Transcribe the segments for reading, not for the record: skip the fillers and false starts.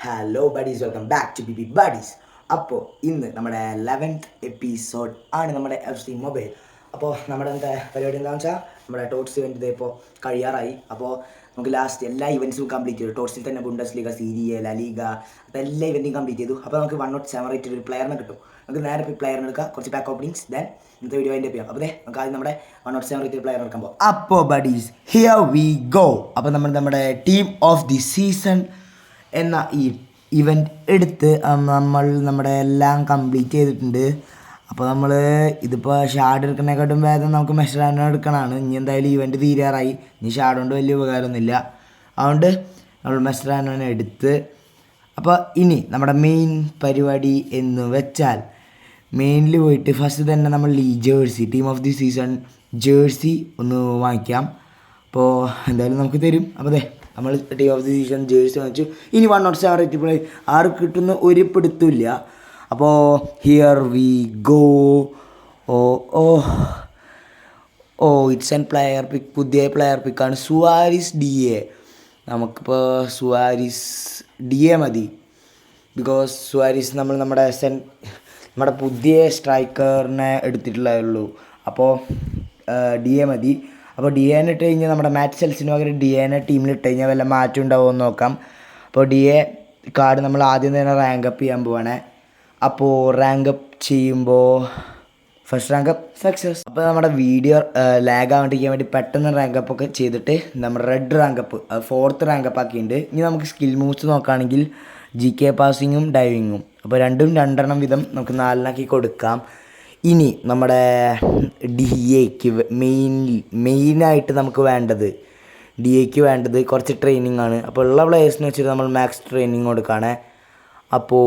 Hello buddies, welcome back to B buddies. അപ്പോൾ ഇന്ന് നമ്മുടെ 11th എപ്പിസോഡ് ആണ് നമ്മുടെ FC മൊബൈൽ. അപ്പോൾ നമ്മുടെ എന്താ പരിപാടി എന്താണെന്ന് വെച്ചാൽ നമ്മുടെ ടോട്ട്സ് ഇവൻറ്റ് ഇത് ഇപ്പോൾ കഴിയാറായി. അപ്പോൾ നമുക്ക് ലാസ്റ്റ് എല്ലാ ഇവൻറ്റ്സും കംപ്ലീറ്റ് ചെയ്തു. ടോട്ട്സിൽ തന്നെ ബുണ്ടസ് ലീഗ, സീരിയ, ലീഗ, അപ്പോൾ എല്ലാ ഇവൻറ്റും കംപ്ലീറ്റ് ചെയ്തു. അപ്പോൾ നമുക്ക് 107 റേറ്റഡ് ഒരു പ്ലെയറിനെ കിട്ടും. നമുക്ക് നേരെ പോയി പ്ലെയറിനെ എടുക്കുക, കുറച്ച് പാക്ക് ഓപ്പണിങ്സ്, ദെൻ ഇന്നത്തെ വീഡിയോ അതിൻ്റെ ചെയ്യാം. അപ്പോൾ നമുക്ക് ആദ്യം നമ്മുടെ 107 റേറ്റഡ് പ്ലെയറിനെ എടുക്കാൻ പോകും. അപ്പോൾ ബഡീസ്, ഹിയർ വി ഗോ. അപ്പോൾ നമ്മുടെ ടീം ഓഫ് ദി സീസൺ എന്ന ഈ ഇവൻറ്റ് എടുത്ത് നമ്മൾ നമ്മുടെ എല്ലാം കംപ്ലീറ്റ് ചെയ്തിട്ടുണ്ട്. അപ്പോൾ നമ്മൾ ഇതിപ്പോൾ ഷാഡ് എടുക്കുന്നതിനെക്കാട്ടും ഭേദം നമുക്ക് മെഷറാനോ എടുക്കണമാണ്. ഇനി എന്തായാലും ഇവൻറ്റ് തീരാറായി. ഇനി ഷാഡ് കൊണ്ട് വലിയ ഉപകാരമൊന്നുമില്ല. അതുകൊണ്ട് നമ്മൾ മെഷറാനോനെ എടുത്ത് അപ്പോൾ ഇനി നമ്മുടെ മെയിൻ പരിപാടി എന്ന് വെച്ചാൽ മെയിനിൽ പോയിട്ട് ഫസ്റ്റ് തന്നെ നമ്മൾ ഈ jersey team of the season jersey ഒന്ന് വാങ്ങിക്കാം. അപ്പോൾ എന്തായാലും നമുക്ക് തരും. അപ്പോൾ അതെ നമ്മൾ team of the season jersey വാങ്ങിച്ചു. ഇനി 107 റേറ്റ് പ്ലേ ആറ് കിട്ടുന്ന ഒരു പിടുത്തില്ല. അപ്പോൾ here we go. Oh oh oh it's an player pick, പുതിയ പ്ലെയർ പിക്കാണ് സുവാരിസ് DA. നമുക്കിപ്പോൾ സുവാരിസ് DA മതി. ബിക്കോസ് സുവാരിസ് നമ്മുടെ പുതിയ സ്ട്രൈക്കറിനെ എടുത്തിട്ടുള്ളൂ. അപ്പോൾ DA മതി. അപ്പോൾ DA ഇട്ട് കഴിഞ്ഞാൽ നമ്മുടെ മാച്ച് സെൽസിന് പകരം DA ടീമിൽ ഇട്ട് കഴിഞ്ഞാൽ വല്ല മാറ്റം ഉണ്ടാവുമോ എന്ന് നോക്കാം. അപ്പോൾ DA കാർഡ് നമ്മൾ ആദ്യം തന്നെ റാങ്ക് അപ്പ് ചെയ്യാൻ പോവാണ്. അപ്പോൾ റാങ്ക് അപ്പ് ചെയ്യുമ്പോൾ ഫസ്റ്റ് റാങ്ക് അപ്പ് സക്സസ്. അപ്പോൾ നമ്മുടെ വീഡിയോ ലാഗ് ആവാണ്ടിരിക്കാൻ വേണ്ടി പെട്ടെന്ന് റാങ്ക് അപ്പ് ഒക്കെ ചെയ്തിട്ട് നമ്മുടെ red rank up 4th rank up ആക്കിയിട്ടുണ്ട്. ഇനി നമുക്ക് സ്കിൽ മൂവ്സ് നോക്കുകയാണെങ്കിൽ GK പാസിങ്ങും ഡൈവിങ്ങും, അപ്പോൾ രണ്ടും 2 വീതം നമുക്ക് 4 കൊടുക്കാം. ഇനി നമ്മുടെ DAക്ക് മെയിനായിട്ട് നമുക്ക് വേണ്ടത് കുറച്ച് ട്രെയിനിങ് ആണ്. അപ്പോൾ ഉള്ള പ്ലേയേഴ്സിനെ വെച്ചിട്ട് നമ്മൾ മാക്സ് ട്രെയിനിങ് കൊടുക്കുകയാണ്. അപ്പോൾ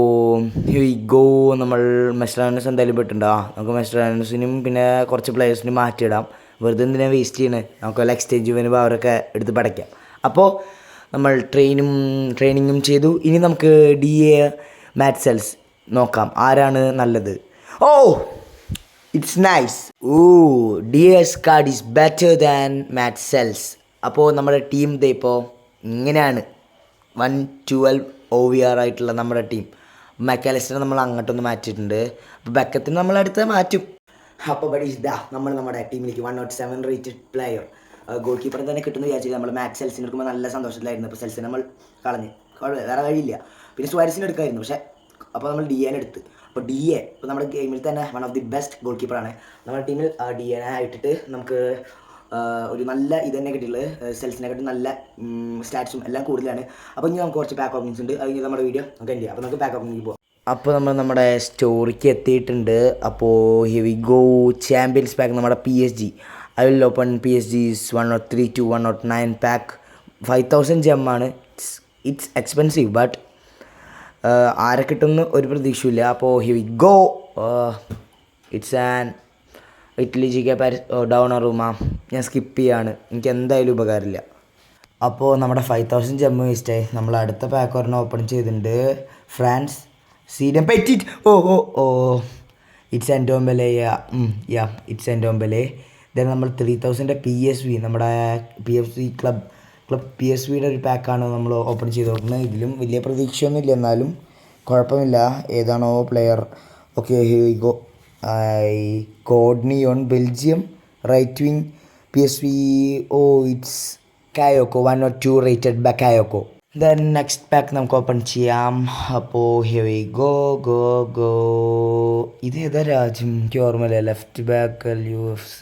ഈ ഗോ നമ്മൾ മെസ്ട്രാനസ് എന്തായാലും പെട്ടുണ്ടോ, നമുക്ക് മെസ്ട്രാനസിനും പിന്നെ കുറച്ച് പ്ലേയേഴ്സിനും മാറ്റിയിടാം. വെറുതെ എന്തിനാണ് വേസ്റ്റ് ചെയ്യണേ, നമുക്ക് വല്ല എക്സ്ചേഞ്ച് ചെയ്യുമ്പോൾ അവരൊക്കെ എടുത്ത് പടയ്ക്കാം. അപ്പോൾ നമ്മൾ ട്രെയിനിങ്ങും ചെയ്തു. ഇനി നമുക്ക് DA മാച്ച് സെൽസ് നോക്കാം ആരാണ് നല്ലത്. Oh it's nice. DA's card is better than match cells. അപ്പോൾ നമ്മുടെ ടീം ഇപ്പോൾ ഇങ്ങനെയാണ്. 112 OVR ആയിട്ടുള്ള നമ്മുടെ ടീം. മെക്കാലിസ്റ്റർ നമ്മൾ അങ്ങോട്ടൊന്ന് മാറ്റിയിട്ടുണ്ട്. അപ്പോൾ ബക്കത്തിന് നമ്മൾ അടുത്ത് മാറ്റും. അപ്പോൾ ബഡീസ് നമ്മുടെ ടീമിലേക്ക് 107 റേറ്റഡ് പ്ലെയർ ഗോൾ കീപ്പറിന് തന്നെ കിട്ടുമെന്ന് വിചാരിച്ചില്ല. നമ്മൾ മാച്ച് സെൽസിന് എടുക്കുമ്പോൾ നല്ല സന്തോഷത്തിലായിരുന്നു. അപ്പോൾ സെൽസിന് നമ്മൾ കളഞ്ഞ് വേറെ കഴിയില്ല. പിന്നെ സ്വാരിസിന് എടുക്കായിരുന്നു, പക്ഷേ അപ്പോൾ നമ്മൾ DA എടുത്ത്. അപ്പോൾ DA ഇപ്പോൾ നമ്മുടെ ഗെയിമിൽ തന്നെ one of the best goal കീപ്പറാണ്. നമ്മുടെ ടീമിൽ DA ഇട്ടിട്ട് നമുക്ക് ഒരു നല്ല തന്നെ കിട്ടിയിട്ടുള്ളത്. സെൽസിനെക്കാട്ടും നല്ല സ്റ്റാറ്റ്സും എല്ലാം കൂടുതലാണ്. അപ്പോൾ ഇനി നമുക്ക് കുറച്ച് പാക്ക് ഓപ്പണിങ്സ് ഉണ്ട്. അത് നമ്മുടെ വീഡിയോ നമുക്ക് എന്ത് ചെയ്യാം. അപ്പോൾ നമുക്ക് പാക്ക് ഓപ്പണിങ് പോകാം. അപ്പോൾ നമ്മൾ നമ്മുടെ സ്റ്റോറിക്ക് എത്തിയിട്ടുണ്ട്. അപ്പോൾ ഹെവി ഗോ ചാമ്പ്യൻസ് പാക്ക് നമ്മുടെ PSG. I will open PSG's 103 to 109 pack. 5000 ജെമ്മാണ്. ഇറ്റ്സ് എക്സ്പെൻസീവ്, ബട്ട് ആരെ കിട്ടുമെന്ന് ഒരു പ്രതീക്ഷയില്ല. അപ്പോൾ heavy go. It's an Italy GK Paris Donnarumma. ഞാൻ സ്കിപ്പ് ചെയ്യാണ്, എനിക്ക് എന്തായാലും ഉപകാരമില്ല. അപ്പോൾ നമ്മുടെ 5000 ജെമ്മ് വേസ്റ്റായി. നമ്മൾ അടുത്ത പാക്ക് ഒരെണ്ണം ഓപ്പൺ ചെയ്തിട്ടുണ്ട്. ഫ്രാൻസ് സീരിയം Petit. Oh it's Ndombele. It's Ndombele. Then നമ്മൾ 3000 PSV നമ്മുടെ ക്ലബ് PSVയുടെ ഒരു പാക്കാണ് നമ്മൾ ഓപ്പൺ ചെയ്ത് നോക്കുന്നത്. ഇതിലും വലിയ പ്രതീക്ഷയൊന്നുമില്ല, എന്നാലും കുഴപ്പമില്ല. ഏതാണോ പ്ലെയർ. Okay go. കോഡ്നിയോൺ ബെൽജിയം റൈറ്റ് വിങ് PSV. ഇറ്റ്സ് കായോക്കോ 102 rated Bakayoko. Then next pack നമുക്ക് ഓപ്പൺ ചെയ്യാം. അപ്പോൾ ഹെവി ഗോ. ഇത് ഏതാ രാജ്യം എനിക്ക് ഓർമ്മയില്ല. Left back UFC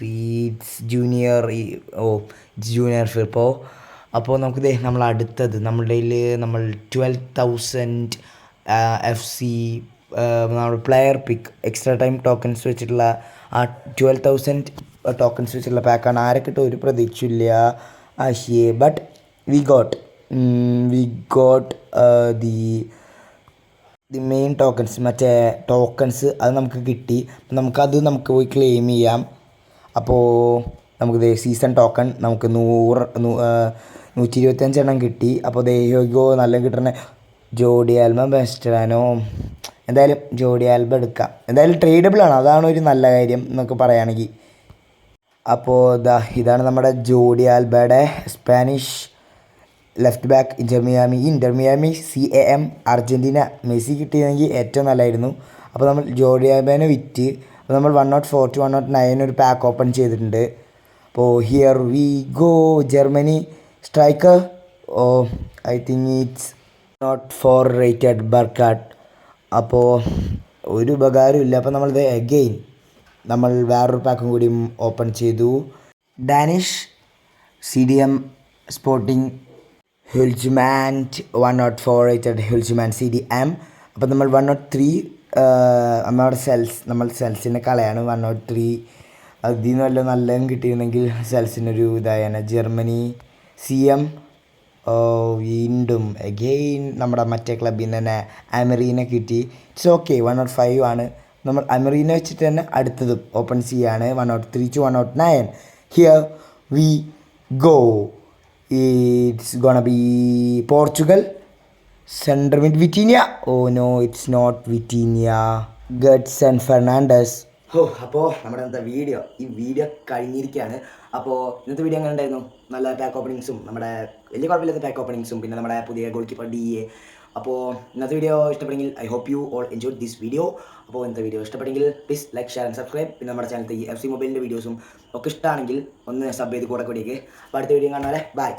junior Firpo. അപ്പോൾ നമുക്ക് നമ്മൾ അടുത്തത് നമ്മുടെ നമ്മൾ 12,000 FC നമ്മുടെ player pick extra time tokens വെച്ചിട്ടുള്ള ആ 12,000 ടോക്കൺസ് വെച്ചിട്ടുള്ള പാക്കാണ്. ആരെ കിട്ടും ഒരു പ്രതീക്ഷയില്ല. But we got the main tokens, മറ്റേ ടോക്കൺസ് അത് നമുക്ക് കിട്ടി. നമുക്ക് പോയി ക്ലെയിം ചെയ്യാം. അപ്പോൾ നമുക്ക് സീസൺ ടോക്കൺ നമുക്ക് 125 എണ്ണം കിട്ടി. അപ്പോൾ ദേഹോ നല്ല കിട്ടണ ജോഡി ആൽബ ബെസ്റ്ററാനോ. എന്തായാലും ജോഡി ആൽബ എടുക്കാം. എന്തായാലും ട്രേഡബിളാണ്, അതാണ് ഒരു നല്ല കാര്യം എന്നൊക്കെ പറയുകയാണെങ്കിൽ. അപ്പോൾ ഇതാണ് നമ്മുടെ ജോഡി ആൽബയുടെ സ്പാനിഷ് ലെഫ്റ്റ് ബാക്ക് ഇൻ്റർ മിയാമി CAM അർജൻറ്റീന മെസ്സി കിട്ടിയിരുന്നെങ്കിൽ ഏറ്റവും നല്ലതായിരുന്നു. അപ്പോൾ നമ്മൾ ജോർഡി ആൽബാനെ വിറ്റ് അപ്പോൾ നമ്മൾ 104 to 109 ഒരു പാക്ക് ഓപ്പൺ ചെയ്തിട്ടുണ്ട്. അപ്പോൾ here we go Germany striker I think it's not four rated Burkardt. അപ്പോൾ ഒരു ഉപകാരമില്ല. അപ്പോൾ നമ്മളിത് അഗെയിൻ നമ്മൾ വേറൊരു പാക്കും കൂടി ഓപ്പൺ ചെയ്തു. Danish CDM sporting Hjulmand 104 rated Hjulmand CDM. അപ്പോൾ നമ്മൾ 103 നമ്മുടെ സെൽസിനെ കളയാണ്. 103 അതിൽ നിന്ന് വല്ല നല്ലതും കിട്ടിയിരുന്നെങ്കിൽ സെൽസിനൊരു ഇതായാണ്. ജർമ്മനി CM വീണ്ടും അഗെയിൻ നമ്മുടെ മറ്റേ ക്ലബ്ബിൽ നിന്ന് തന്നെ അമറീനെ കിട്ടി. It's okay. 105 ആണ്. നമ്മൾ അമറീനെ വെച്ചിട്ട് തന്നെ അടുത്തതും ഓപ്പൺ ചെയ്യാണ്. 103 to 109. Here we go. It's gonna be Portugal centre mid Vitinha. No, it's not Vitinha. Gedson Fernandes. അപ്പോൾ നമ്മുടെ ഈ വീഡിയോ കഴിഞ്ഞിരിക്കുകയാണ്. അപ്പോൾ ഇന്നത്തെ വീഡിയോ എങ്ങനെ ഉണ്ടായിരുന്നു? നല്ല പാക്ക് ഓപ്പണിങ്സും നമ്മുടെ വലിയ കുഴപ്പമില്ലാത്ത പാക്ക് ഓപ്പണിങ്സും പിന്നെ നമ്മുടെ പുതിയ ഗോൾ കീപ്പർ DA. അപ്പോൾ ഇന്നത്തെ വീഡിയോ ഇഷ്ടപ്പെട്ടെങ്കിൽ I hope you all enjoy this video. അപ്പോൾ ഇന്നത്തെ വീഡിയോ ഇഷ്ടപ്പെട്ടെങ്കിൽ please like, share and subscribe. പിന്നെ നമ്മുടെ ചാനലത്തെ ഈ FC മൊബൈലിൻ്റെ വീഡിയോസും ഒക്കെ ഇഷ്ടമാണെങ്കിൽ ഒന്ന് സബ് ചെയ്ത് കൂടെ കൂടിയേക്ക്. അപ്പോൾ അടുത്ത വീഡിയോ കാണാം. ബൈ.